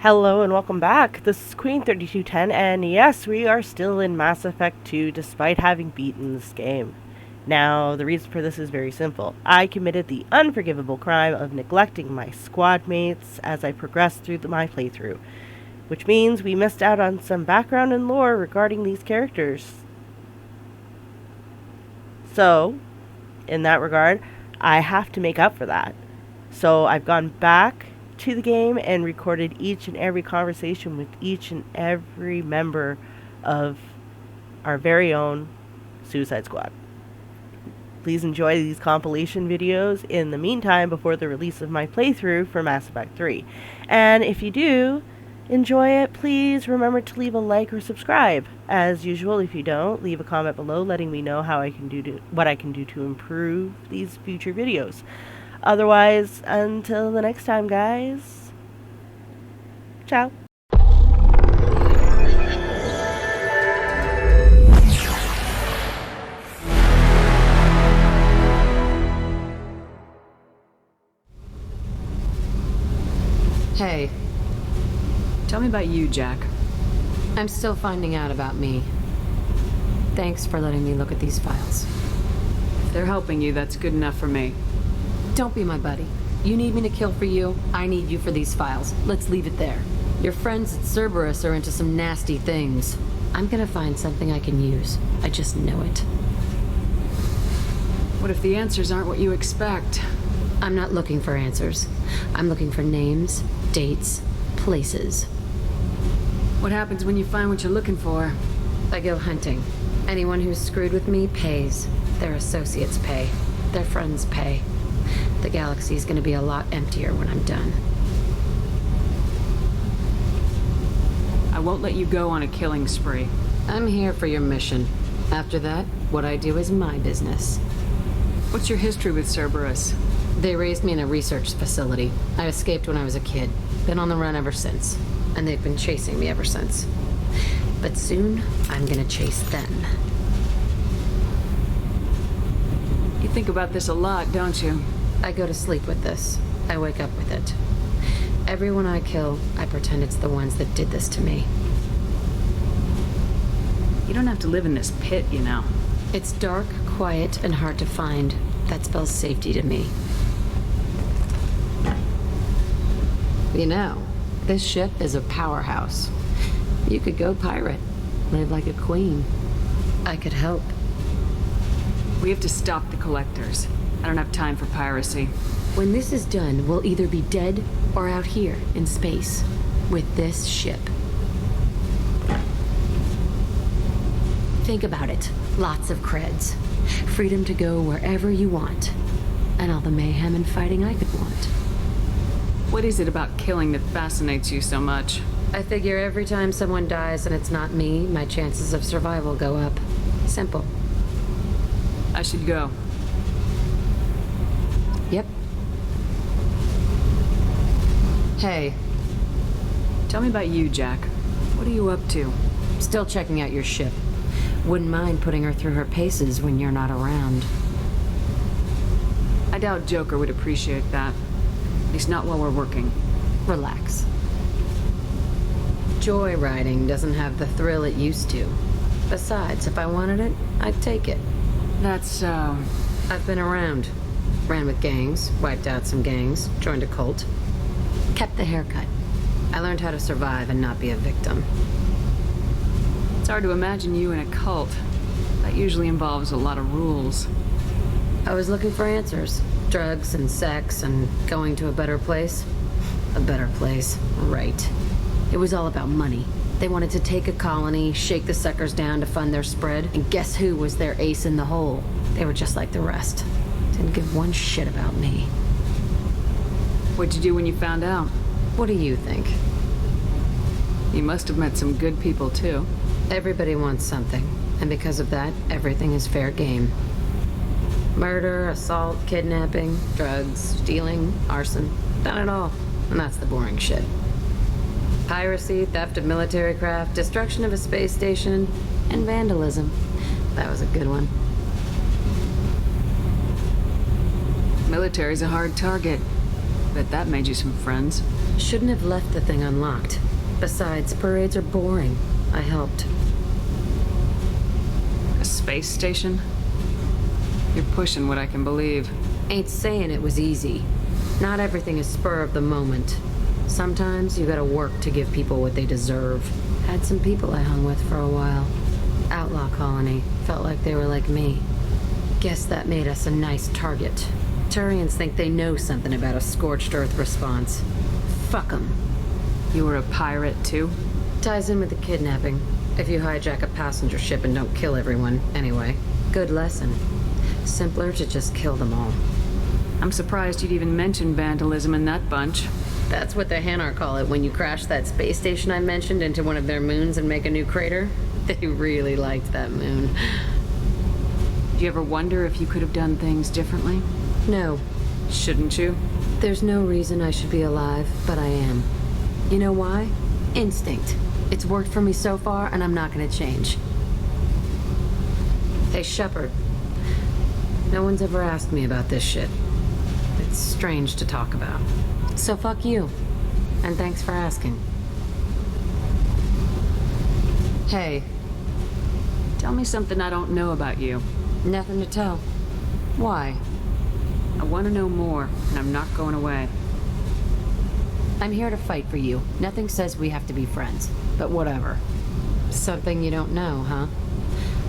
Hello and welcome back. This is Queen 3210, and yes, we are still in Mass Effect 2 despite having beaten this game. Now, the reason for this is very simple. I committed the unforgivable crime of neglecting my squad mates as I progressed through my playthrough, which means we missed out on some background and lore regarding these characters. So, in that regard, I have to make up for that. So I've gone back to the game and recorded each and every conversation with each and every member of our very own Suicide Squad. Please enjoy these compilation videos in the meantime before the release of my playthrough for Mass Effect 3. And if you do enjoy it, please remember to leave a like or subscribe. As usual, if you don't, leave a comment below letting me know what I can do to improve these future videos. Otherwise, until the next time, guys. Ciao. Hey. Tell me about you, Jack. I'm still finding out about me. Thanks for letting me look at these files. If they're helping you, that's good enough for me. Don't be my buddy. You need me to kill for you, I need you for these files. Let's leave it there. Your friends at Cerberus are into some nasty things. I'm gonna find something I can use. I just know it. What if the answers aren't what you expect? I'm not looking for answers. I'm looking for names, dates, places. What happens when you find what you're looking for? I go hunting. Anyone who's screwed with me pays. Their associates pay. Their friends pay. The galaxy's gonna be a lot emptier when I'm done. I won't let you go on a killing spree. I'm here for your mission. After that, what I do is my business. What's your history with Cerberus? They raised me in a research facility. I escaped when I was a kid. Been on the run ever since. And they've been chasing me ever since. But soon, I'm gonna chase them. You think about this a lot, don't you? I go to sleep with this. I wake up with it. Everyone I kill, I pretend it's the ones that did this to me. You don't have to live in this pit, you know. It's dark, quiet, and hard to find. That spells safety to me. You know, this ship is a powerhouse. You could go pirate, live like a queen. I could help. We have to stop the collectors. I don't have time for piracy. When this is done, we'll either be dead or out here in space with this ship. Think about it. Lots of creds. Freedom to go wherever you want. And all the mayhem and fighting I could want. What is it about killing that fascinates you so much? I figure every time someone dies and it's not me, my chances of survival go up. Simple. I should go. Yep. Hey. Tell me about you, Jack. What are you up to? Still checking out your ship. Wouldn't mind putting her through her paces when you're not around. I doubt Joker would appreciate that. At least not while we're working. Relax. Joyriding doesn't have the thrill it used to. Besides, if I wanted it, I'd take it. That's so... I've been around. Ran with gangs, wiped out some gangs, joined a cult. Kept the haircut. I learned how to survive and not be a victim. It's hard to imagine you in a cult. That usually involves a lot of rules. I was looking for answers. Drugs and sex and going to a better place. A better place, right. It was all about money. They wanted to take a colony, shake the suckers down to fund their spread, and guess who was their ace in the hole? They were just like the rest. Didn't give one shit about me. What'd you do when you found out? What do you think? You must have met some good people, too. Everybody wants something, and because of that, everything is fair game. Murder, assault, kidnapping, drugs, stealing, arson. Done it all. And that's the boring shit. Piracy, theft of military craft, destruction of a space station, and vandalism. That was a good one. Military's a hard target. Bet that made you some friends. Shouldn't have left the thing unlocked. Besides, parades are boring. I helped. A space station? You're pushing what I can believe. Ain't saying it was easy. Not everything is spur of the moment. Sometimes you gotta work to give people what they deserve. Had some people I hung with for a while. Outlaw colony. Felt like they were like me. Guess that made us a nice target. Turians think they know something about a scorched earth response. Fuck 'em. You were a pirate, too? Ties in with the kidnapping. If you hijack a passenger ship and don't kill everyone, anyway. Good lesson. Simpler to just kill them all. I'm surprised you'd even mention vandalism in that bunch. That's what the Hanar call it when you crash that space station I mentioned into one of their moons and make a new crater. They really liked that moon. Do you ever wonder if you could have done things differently? No. Shouldn't you? There's no reason I should be alive, but I am. You know why? Instinct. It's worked for me so far, and I'm not gonna change. Hey, Shepard. No one's ever asked me about this shit. It's strange to talk about. So fuck you. And thanks for asking. Hey. Tell me something I don't know about you. Nothing to tell. Why? I want to know more, and I'm not going away. I'm here to fight for you. Nothing says we have to be friends. But whatever. Something you don't know, huh?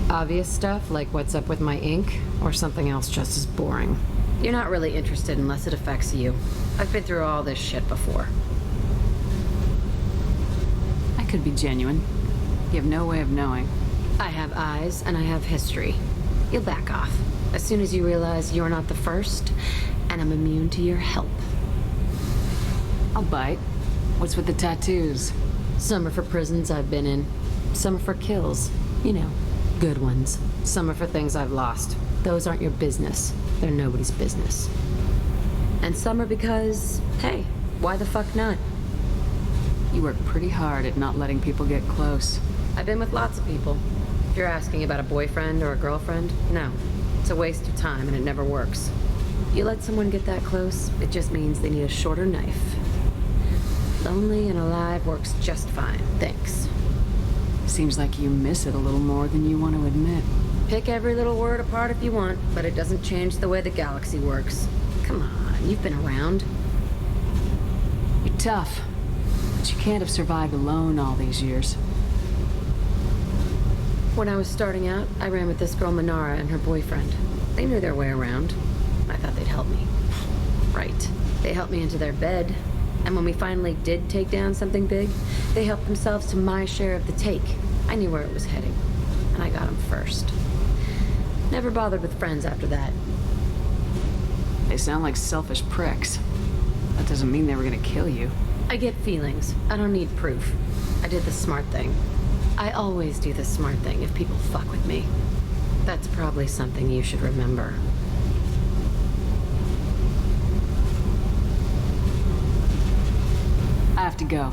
Obvious stuff like what's up with my ink, or something else just as boring. You're not really interested unless it affects you. I've been through all this shit before. I could be genuine. You have no way of knowing. I have eyes and I have history. You'll back off as soon as you realize you're not the first, and I'm immune to your help. I'll bite. What's with the tattoos? Some are for prisons I've been in. Some are for kills. You know, good ones. Some are for things I've lost. Those aren't your business. They're nobody's business. And some are because, hey, why the fuck not? You work pretty hard at not letting people get close. I've been with lots of people. If you're asking about a boyfriend or a girlfriend, no. It's a waste of time and it never works. You let someone get that close, it just means they need a shorter knife. Lonely and alive works just fine, thanks. Seems like you miss it a little more than you want to admit. Pick every little word apart if you want, but it doesn't change the way the galaxy works. Come on, you've been around. You're tough, but you can't have survived alone all these years. When I was starting out, I ran with this girl Minara and her boyfriend. They knew their way around. I thought they'd help me. Right. They helped me into their bed. And when we finally did take down something big, they helped themselves to my share of the take. I knew where it was heading. And I got them first. Never bothered with friends after that. They sound like selfish pricks. That doesn't mean they were gonna kill you. I get feelings. I don't need proof. I did the smart thing. I always do the smart thing if people fuck with me. That's probably something you should remember. I have to go,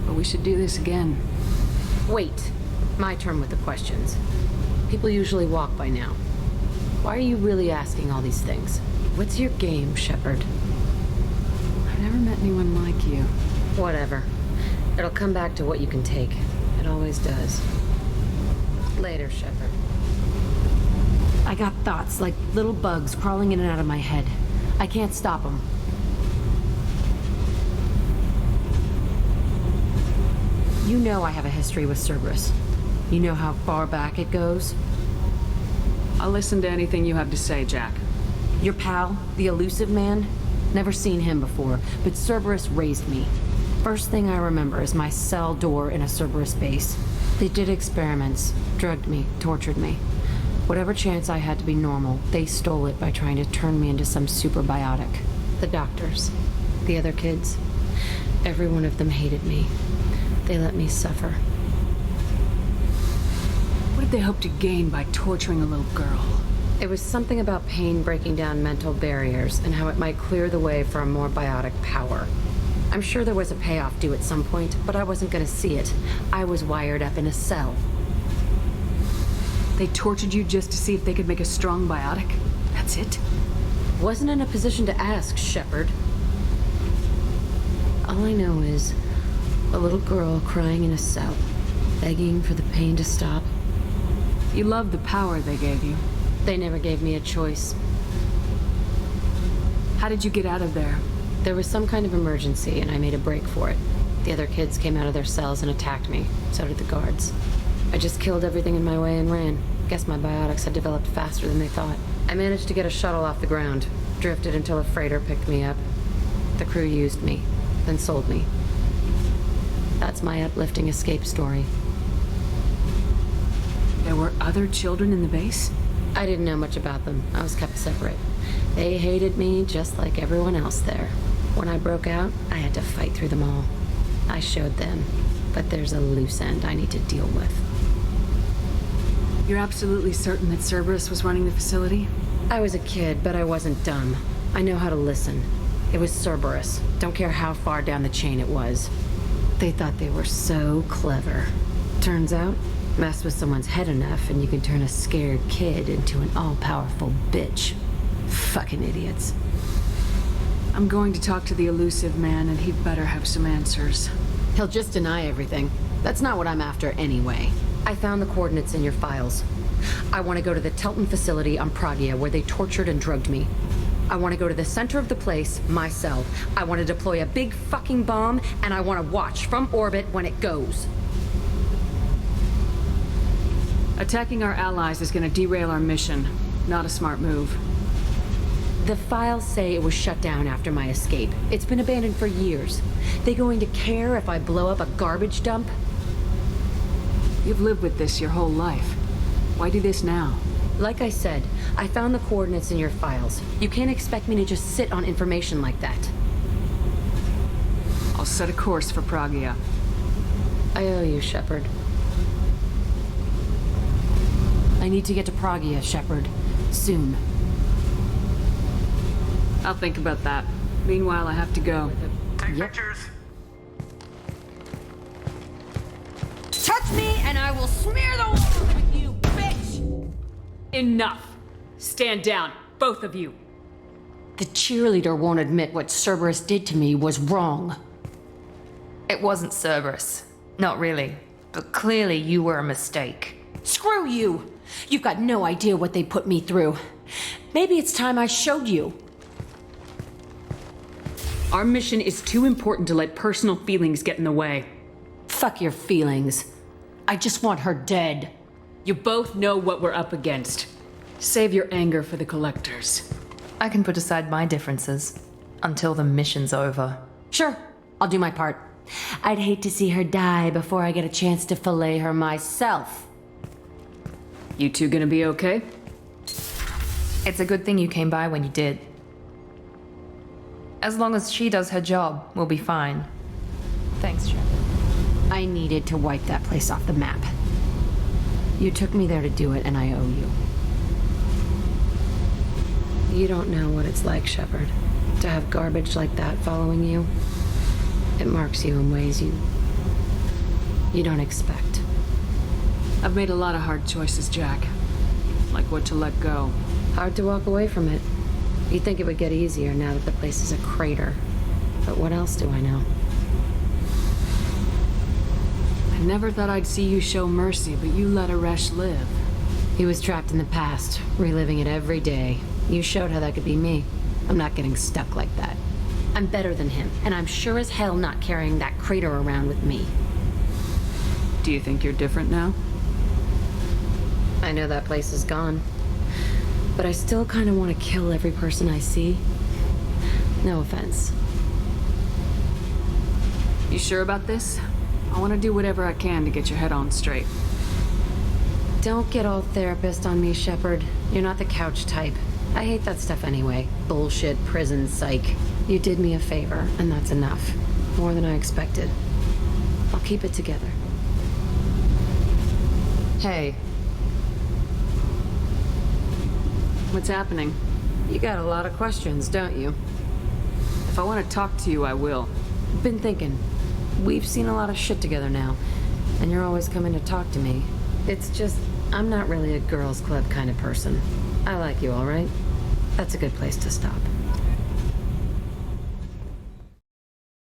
but we should do this again. Wait. My turn with the questions. People usually walk by now. Why are you really asking all these things? What's your game, Shepard? I've never met anyone like you. Whatever. It'll come back to what you can take. It always does. Later, Shepard. I got thoughts like little bugs crawling in and out of my head. I can't stop them. You know I have a history with Cerberus. You know how far back it goes? I'll listen to anything you have to say, Jack. Your pal, the elusive man? Never seen him before, but Cerberus raised me. First thing I remember is my cell door in a Cerberus base. They did experiments, drugged me, tortured me. Whatever chance I had to be normal, they stole it by trying to turn me into some super biotic. The doctors, the other kids, every one of them hated me. They let me suffer. What did they hope to gain by torturing a little girl? It was something about pain breaking down mental barriers and how it might clear the way for a more biotic power. I'm sure there was a payoff due at some point, but I wasn't gonna see it. I was wired up in a cell. They tortured you just to see if they could make a strong biotic? That's it? Wasn't in a position to ask, Shepard. All I know is a little girl crying in a cell, begging for the pain to stop. You love the power they gave you. They never gave me a choice. How did you get out of there? There was some kind of emergency, and I made a break for it. The other kids came out of their cells and attacked me. So did the guards. I just killed everything in my way and ran. Guess my biotics had developed faster than they thought. I managed to get a shuttle off the ground. Drifted until a freighter picked me up. The crew used me, then sold me. That's my uplifting escape story. There were other children in the base? I didn't know much about them. I was kept separate. They hated me just like everyone else there. When I broke out, I had to fight through them all. I showed them, but there's a loose end I need to deal with. You're absolutely certain that Cerberus was running the facility? I was a kid, but I wasn't dumb. I know how to listen. It was Cerberus. Don't care how far down the chain it was. They thought they were so clever. Turns out, mess with someone's head enough and you can turn a scared kid into an all-powerful bitch. Fucking idiots. I'm going to talk to the elusive man, and he'd better have some answers. He'll just deny everything. That's not what I'm after anyway. I found the coordinates in your files. I want to go to the Telton facility on Pragia where they tortured and drugged me. I want to go to the center of the place, my cell. I want to deploy a big fucking bomb, and I want to watch from orbit when it goes. Attacking our allies is going to derail our mission. Not a smart move. The files say it was shut down after my escape. It's been abandoned for years. They going to care if I blow up a garbage dump? You've lived with this your whole life. Why do this now? Like I said, I found the coordinates in your files. You can't expect me to just sit on information like that. I'll set a course for Pragia. I owe you, Shepard. I need to get to Pragia, Shepard. Soon. I'll think about that. Meanwhile, I have to go. Take pictures. Touch me and I will smear the walls with you, bitch! Enough! Stand down, both of you. The cheerleader won't admit what Cerberus did to me was wrong. It wasn't Cerberus. Not really. But clearly you were a mistake. Screw you! You've got no idea what they put me through. Maybe it's time I showed you. Our mission is too important to let personal feelings get in the way. Fuck your feelings. I just want her dead. You both know what we're up against. Save your anger for the collectors. I can put aside my differences until the mission's over. Sure, I'll do my part. I'd hate to see her die before I get a chance to fillet her myself. You two gonna be okay? It's a good thing you came by when you did. As long as she does her job, we'll be fine. Thanks, Shepard. I needed to wipe that place off the map. You took me there to do it, and I owe you. You don't know what it's like, Shepard, to have garbage like that following you. It marks you in ways you don't expect. I've made a lot of hard choices, Jack. Like what to let go. Hard to walk away from it. You'd think it would get easier now that the place is a crater. But what else do I know? I never thought I'd see you show mercy, but you let Aresh live. He was trapped in the past, reliving it every day. You showed how that could be me. I'm not getting stuck like that. I'm better than him, and I'm sure as hell not carrying that crater around with me. Do you think you're different now? I know that place is gone. But I still kind of want to kill every person I see. No offense. You sure about this? I want to do whatever I can to get your head on straight. Don't get all therapist on me, Shepard. You're not the couch type. I hate that stuff anyway. Bullshit, prison, psych. You did me a favor, and that's enough. More than I expected. I'll keep it together. Hey, What's happening? You got a lot of questions, don't you? If I want to talk to you, I will. Been thinking. We've seen a lot of shit together now, and you're always coming to talk to me. It's just, I'm not really a girls' club kind of person. I like you, all right? That's a good place to stop.